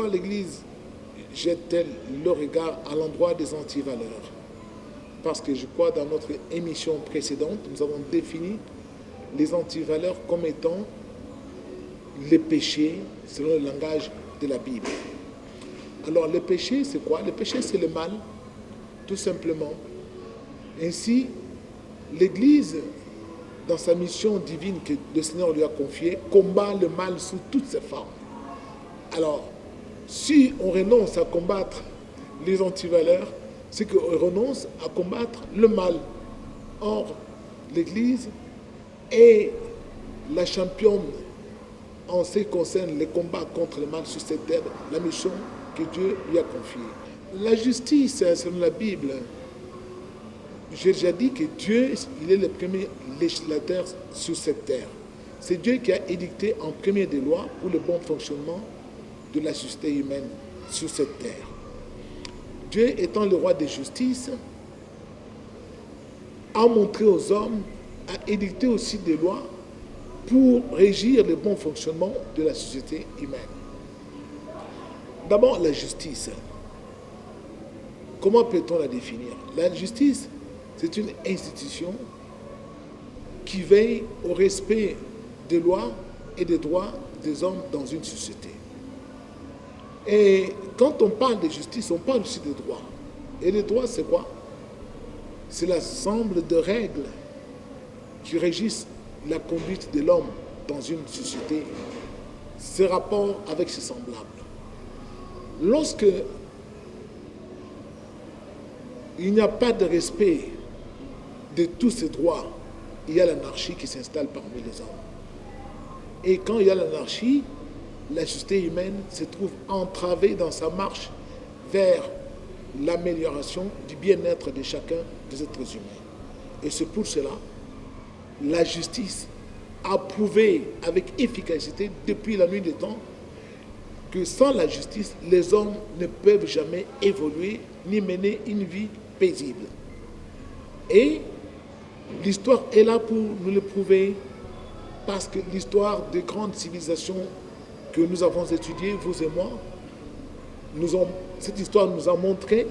pourquoi l'Église jette-t-elle le regard à l'endroit des antivaleurs? Parce que je crois dans notre émission précédente, nous avons défini les antivaleurs comme étant les péchés selon le langage de la Bible. Alors le péché, c'est quoi? Le péché, c'est le mal, tout simplement. Ainsi, l'Église, dans sa mission divine que le Seigneur lui a confiée, combat le mal sous toutes ses formes. Alors, si on renonce à combattre les antivaleurs, c'est qu'on renonce à combattre le mal. Or, l'Église est la championne en ce qui concerne les combats contre le mal sur cette terre, la mission que Dieu lui a confiée. La justice, selon la Bible, j'ai déjà dit que Dieu, il est le premier législateur sur cette terre. C'est Dieu qui a édicté en premier des lois pour le bon fonctionnement de la société humaine sur cette terre. Dieu étant le roi de justice, a montré aux hommes, a édicté aussi des lois pour régir le bon fonctionnement de la société humaine. D'abord, la justice. Comment peut-on la définir? La justice, c'est une institution qui veille au respect des lois et des droits des hommes dans une société. Et quand on parle de justice, on parle aussi des droits. Et les droits, c'est quoi? C'est l'ensemble de règles qui régissent la conduite de l'homme dans une société, ses rapports avec ses semblables. Lorsque il n'y a pas de respect de tous ces droits, il y a l'anarchie qui s'installe parmi les hommes. Et quand il y a l'anarchie, la société humaine se trouve entravée dans sa marche vers l'amélioration du bien-être de chacun des êtres humains. Et c'est pour cela la justice a prouvé avec efficacité depuis la nuit des temps que sans la justice, les hommes ne peuvent jamais évoluer ni mener une vie paisible. Et l'histoire est là pour nous le prouver, parce que l'histoire des grandes civilisations que nous avons étudiées, vous et moi, cette histoire nous a montré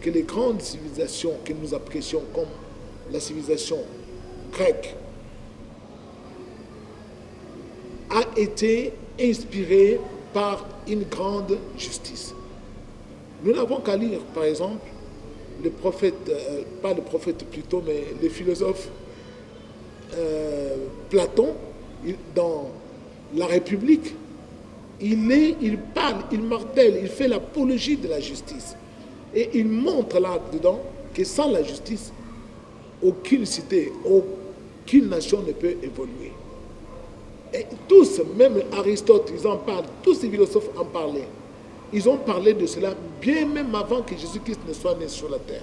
que les grandes civilisations que nous apprécions, comme la civilisation grecque, a été inspirée par une grande justice. Nous n'avons qu'à lire, par exemple, le prophète, pas le prophète plutôt, mais le philosophe Platon, dans La République, il parle, il martèle, il fait l'apologie de la justice. Et il montre là-dedans que sans la justice, aucune cité, aucune nation ne peut évoluer. Et tous, même Aristote, ils en parlent, tous ces philosophes en parlaient. Ils ont parlé de cela bien même avant que Jésus-Christ ne soit né sur la terre.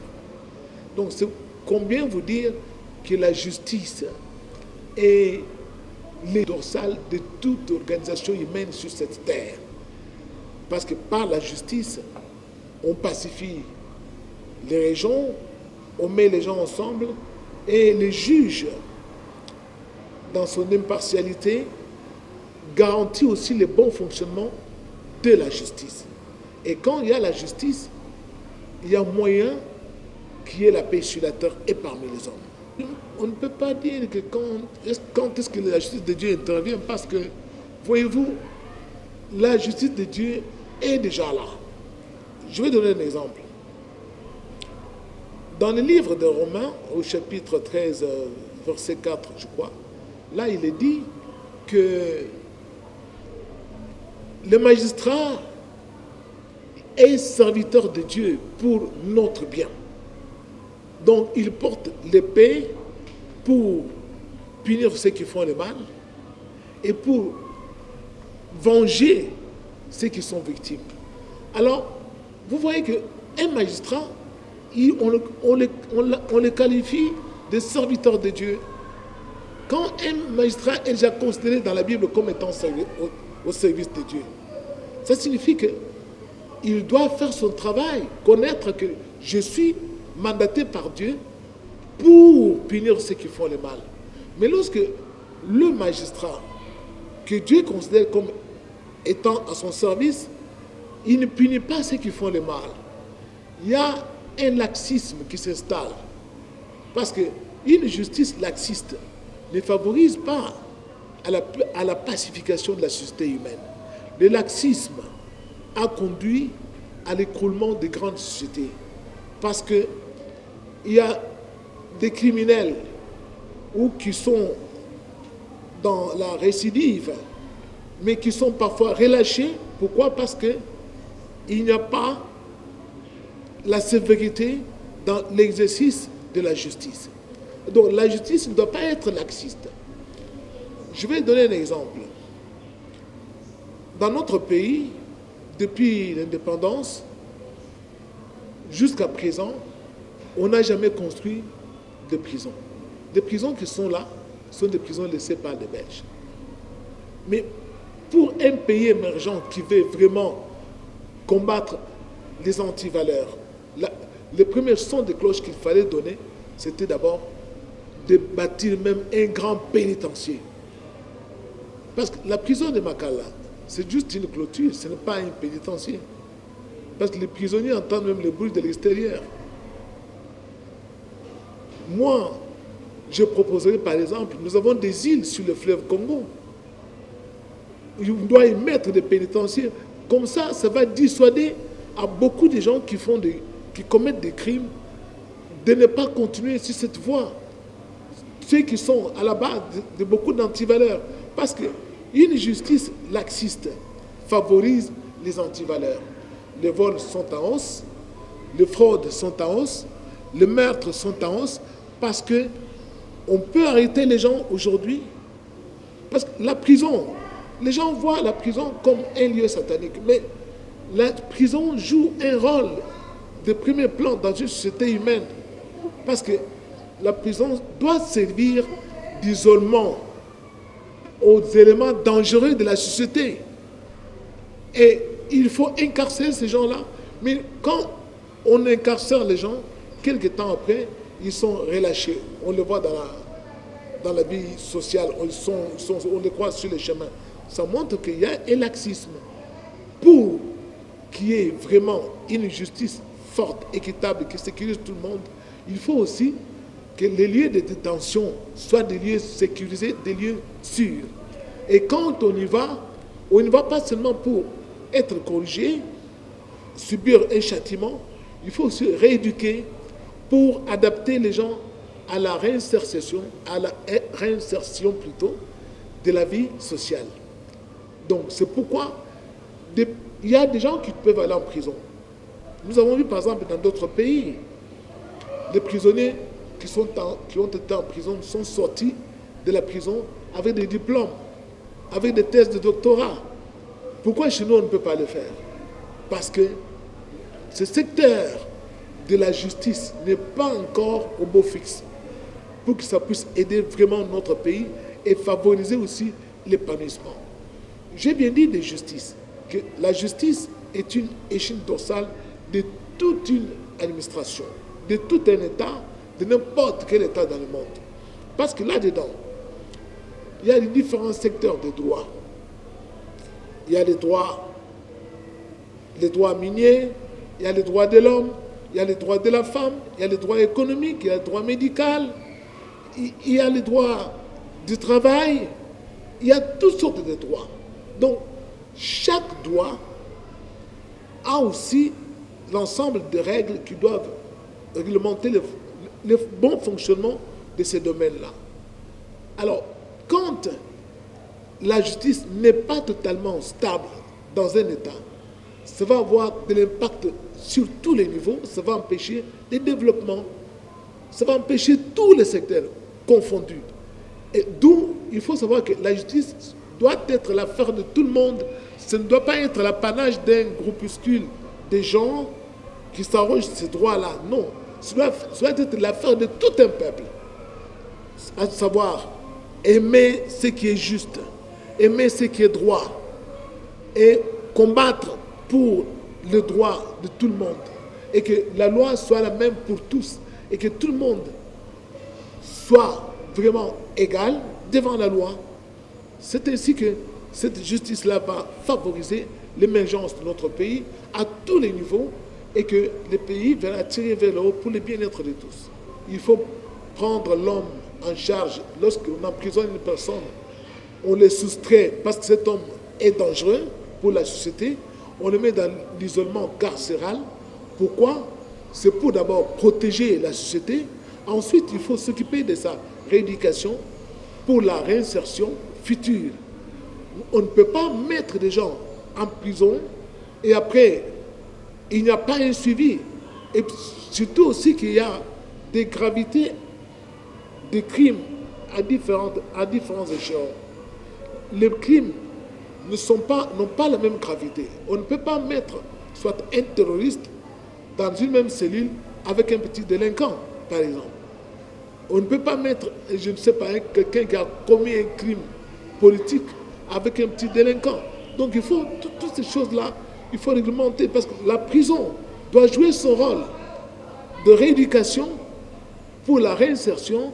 Donc, c'est combien vous dire que la justice est les dorsales de toute organisation humaine sur cette terre. Parce que par la justice, on pacifie les régions, on met les gens ensemble et les juges, dans son impartialité, garantit aussi le bon fonctionnement de la justice. Et quand il y a la justice, il y a moyen qu'il y ait la paix sur la terre et parmi les hommes. On ne peut pas dire que quand est-ce que la justice de Dieu intervient, parce que, voyez-vous, la justice de Dieu est déjà là. Je vais donner un exemple. Dans le livre de Romains, au chapitre 13, verset 4, je crois, là, il est dit que le magistrat est serviteur de Dieu pour notre bien. Donc, il porte l'épée pour punir ceux qui font le mal et pour venger ceux qui sont victimes. Alors, vous voyez qu'un magistrat, on le qualifie de serviteur de Dieu. Quand un magistrat est déjà considéré dans la Bible comme étant au service de Dieu, ça signifie qu'il doit faire son travail, connaître que je suis mandaté par Dieu pour punir ceux qui font le mal. Mais lorsque le magistrat, que Dieu considère comme étant à son service, il ne punit pas ceux qui font le mal. Il y a un laxisme qui s'installe. Parce qu'une justice laxiste ne favorise pas à la pacification de la société humaine. Le laxisme a conduit à l'écroulement des grandes sociétés. Parce qu'il y a des criminels qui sont dans la récidive, mais qui sont parfois relâchés. Pourquoi? Parce qu'il n'y a pas la sévérité dans l'exercice de la justice. Donc la justice ne doit pas être laxiste. Je vais donner un exemple. Dans notre pays, depuis l'indépendance, jusqu'à présent, on n'a jamais construit de prisons. Les prisons qui sont là sont des prisons laissées par les Belges. Mais pour un pays émergent qui veut vraiment combattre les antivaleurs, le premier son de cloche qu'il fallait donner, c'était d'abord de bâtir même un grand pénitencier. Parce que la prison de Makala, c'est juste une clôture, ce n'est pas un pénitencier. Parce que les prisonniers entendent même le bruit de l'extérieur. Moi, je proposerais par exemple, nous avons des îles sur le fleuve Congo. On doit y mettre des pénitenciers. Comme ça, ça va dissuader à beaucoup de gens qui commettent des crimes de ne pas continuer sur cette voie. Ceux qui sont à la base de beaucoup d'antivaleurs. Parce qu'une justice laxiste favorise les antivaleurs. Les vols sont en hausse, les fraudes sont en hausse, les meurtres sont en hausse, parce qu'on peut arrêter les gens aujourd'hui. Parce que la prison, les gens voient la prison comme un lieu satanique, mais la prison joue un rôle de premier plan dans une société humaine. Parce que la prison doit servir d'isolement aux éléments dangereux de la société. Et il faut incarcérer ces gens-là. Mais quand on incarcère les gens, quelques temps après, ils sont relâchés. On le voit dans la vie sociale, on les croise sur les chemins. Ça montre qu'il y a un laxisme. Pour qu'il y ait vraiment une justice forte, équitable, qui sécurise tout le monde, il faut aussi que les lieux de détention soient des lieux sécurisés, des lieux sûrs. Et quand on y va pas seulement pour être corrigé, subir un châtiment, il faut aussi rééduquer pour adapter les gens à la réinsertion plutôt de la vie sociale. Donc c'est pourquoi il y a des gens qui peuvent aller en prison. Nous avons vu par exemple dans d'autres pays, les prisonniers qui ont été en prison sont sortis de la prison avec des diplômes, avec des thèses de doctorat. Pourquoi chez nous on ne peut pas le faire? Parce que ce secteur de la justice n'est pas encore au beau fixe pour que ça puisse aider vraiment notre pays et favoriser aussi l'épanouissement. J'ai bien dit de justice, que la justice est une échine dorsale de toute une administration, de tout un État, de n'importe quel État dans le monde. Parce que là-dedans, il y a les différents secteurs de droit. Il y a les droits miniers, il y a les droits de l'homme, il y a les droits de la femme, il y a les droits économiques, il y a le droit médical, il y a les droits du travail, il y a toutes sortes de droits. Donc, chaque droit a aussi l'ensemble de règles qui doivent réglementer le bon fonctionnement de ces domaines-là. Alors, quand la justice n'est pas totalement stable dans un État, ça va avoir de l'impact sur tous les niveaux, ça va empêcher les développements, ça va empêcher tous les secteurs confondus. Et d'où il faut savoir que la justice doit être l'affaire de tout le monde. Ce ne doit pas être l'apanage d'un groupuscule de gens qui s'arrogent ces droits-là. Non, ça doit être l'affaire de tout un peuple. À savoir, aimer ce qui est juste, aimer ce qui est droit et combattre pour le droit de tout le monde. Et que la loi soit la même pour tous et que tout le monde soit vraiment égal devant la loi. C'est ainsi que cette justice-là va favoriser l'émergence de notre pays à tous les niveaux et que le pays va tirer vers le haut pour le bien-être de tous. Il faut prendre l'homme en charge. Lorsqu'on emprisonne une personne, on le soustrait parce que cet homme est dangereux pour la société. On le met dans l'isolement carcéral. Pourquoi? C'est pour d'abord protéger la société. Ensuite, il faut s'occuper de sa rééducation pour la réinsertion future. On ne peut pas mettre des gens en prison et après, il n'y a pas un suivi. Et surtout aussi qu'il y a des gravités des crimes à différents échelons. Les crimes n'ont pas la même gravité. On ne peut pas mettre soit un terroriste dans une même cellule avec un petit délinquant, par exemple. On ne peut pas mettre, je ne sais pas, quelqu'un qui a commis un crime politique avec un petit délinquant. Donc il faut, toutes ces choses-là, il faut réglementer parce que la prison doit jouer son rôle de rééducation pour la réinsertion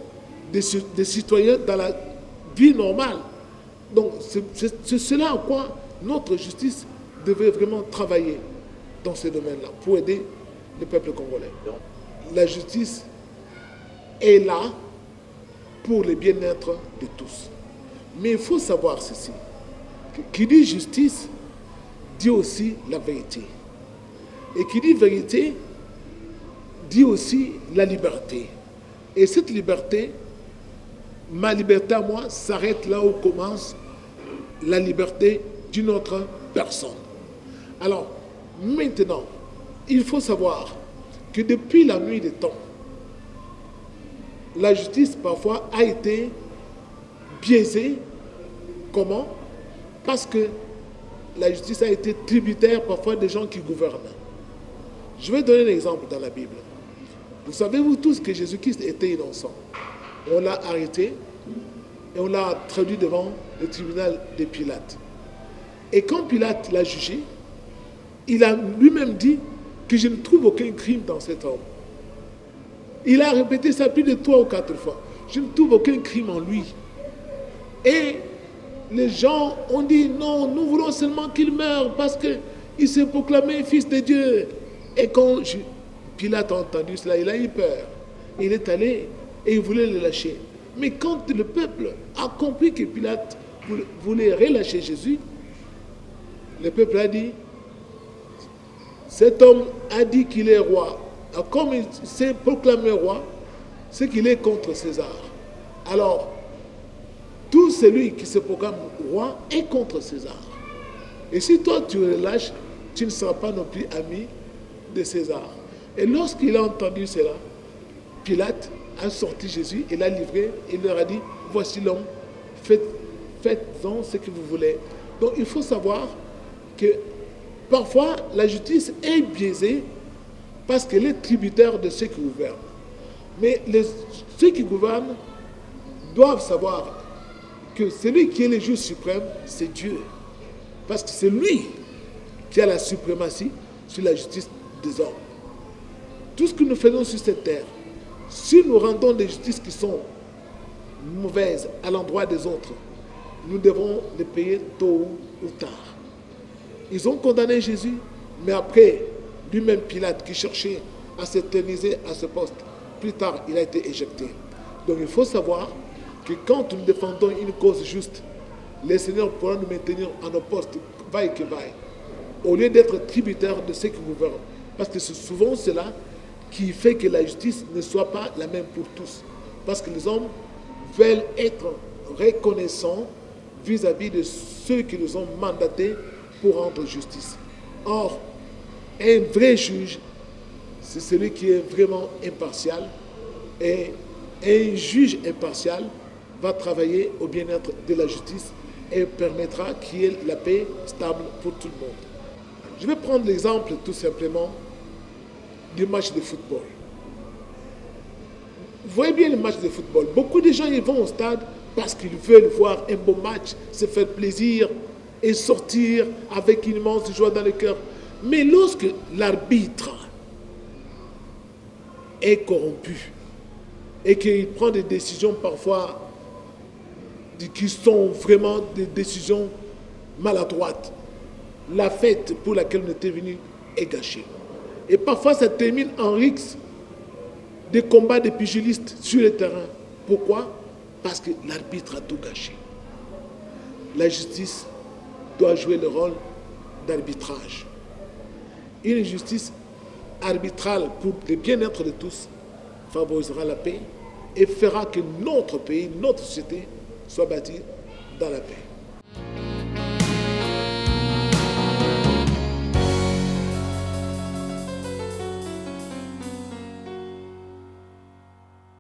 des citoyens dans la vie normale. Donc c'est cela à quoi notre justice devait vraiment travailler dans ces domaines-là pour aider le peuple congolais. La justice est là pour le bien-être de tous. Mais il faut savoir ceci. Qui dit justice dit aussi la vérité. Et qui dit vérité dit aussi la liberté. Et cette liberté, ma liberté à moi, s'arrête là où commence la liberté d'une autre personne. Alors, maintenant, il faut savoir que depuis la nuit des temps, la justice parfois a été biaisée. Comment? Parce que la justice a été tributaire parfois des gens qui gouvernent. Je vais donner un exemple dans la Bible. Vous savez, vous tous, que Jésus-Christ était innocent. On l'a arrêté et on l'a traduit devant le tribunal de Pilate. Et quand Pilate l'a jugé, il a lui-même dit que je ne trouve aucun crime dans cet homme. Il a répété ça plus de 3 ou 4 fois. Je ne trouve aucun crime en lui. Et les gens ont dit non, nous voulons seulement qu'il meure parce qu'il s'est proclamé fils de Dieu. Et quand Pilate a entendu cela, il a eu peur. Il est allé et il voulait le lâcher. Mais quand le peuple a compris que Pilate voulait relâcher Jésus, le peuple a dit, cet homme a dit qu'il est roi. Alors, comme il s'est proclamé roi, c'est qu'il est contre César. Alors, tout celui qui se proclame roi est contre César. Et si toi tu relâches, tu ne seras pas non plus ami de César. Et lorsqu'il a entendu cela, Pilate a sorti Jésus et l'a livré. Il leur a dit, voici l'homme, faites-en ce que vous voulez. Donc il faut savoir que parfois la justice est biaisée parce qu'elle est tributaire de ceux qui gouvernent. Mais ceux qui gouvernent doivent savoir que celui qui est le juge suprême, c'est Dieu. Parce que c'est lui qui a la suprématie sur la justice des hommes. Tout ce que nous faisons sur cette terre, si nous rendons des justices qui sont mauvaises à l'endroit des autres, nous devons les payer tôt ou tard. Ils ont condamné Jésus, mais après, lui-même Pilate qui cherchait à s'éterniser à ce poste, plus tard il a été éjecté. Donc il faut savoir que quand nous défendons une cause juste, le Seigneur pourra nous maintenir à nos postes, vaille que vaille, au lieu d'être tributaires de ceux qui gouvernent. Parce que c'est souvent cela qui fait que la justice ne soit pas la même pour tous. Parce que les hommes veulent être reconnaissants vis-à-vis de ceux qui nous ont mandatés pour rendre justice. Or, un vrai juge, c'est celui qui est vraiment impartial. Et un juge impartial va travailler au bien-être de la justice et permettra qu'il y ait la paix stable pour tout le monde. Je vais prendre l'exemple tout simplement du match de football. Vous voyez bien le match de football. Beaucoup de gens ils vont au stade parce qu'ils veulent voir un beau match, se faire plaisir et sortir avec une immense joie dans le cœur. Mais lorsque l'arbitre est corrompu et qu'il prend des décisions parfois qui sont vraiment des décisions maladroites, la fête pour laquelle on était venu est gâchée. Et parfois, ça termine en rix, des combats de pugilistes sur le terrain. Pourquoi? Parce que l'arbitre a tout gâché. La justice doit jouer le rôle d'arbitrage. Une justice arbitrale pour le bien-être de tous favorisera la paix et fera que notre pays, notre société soit bâtie dans la paix.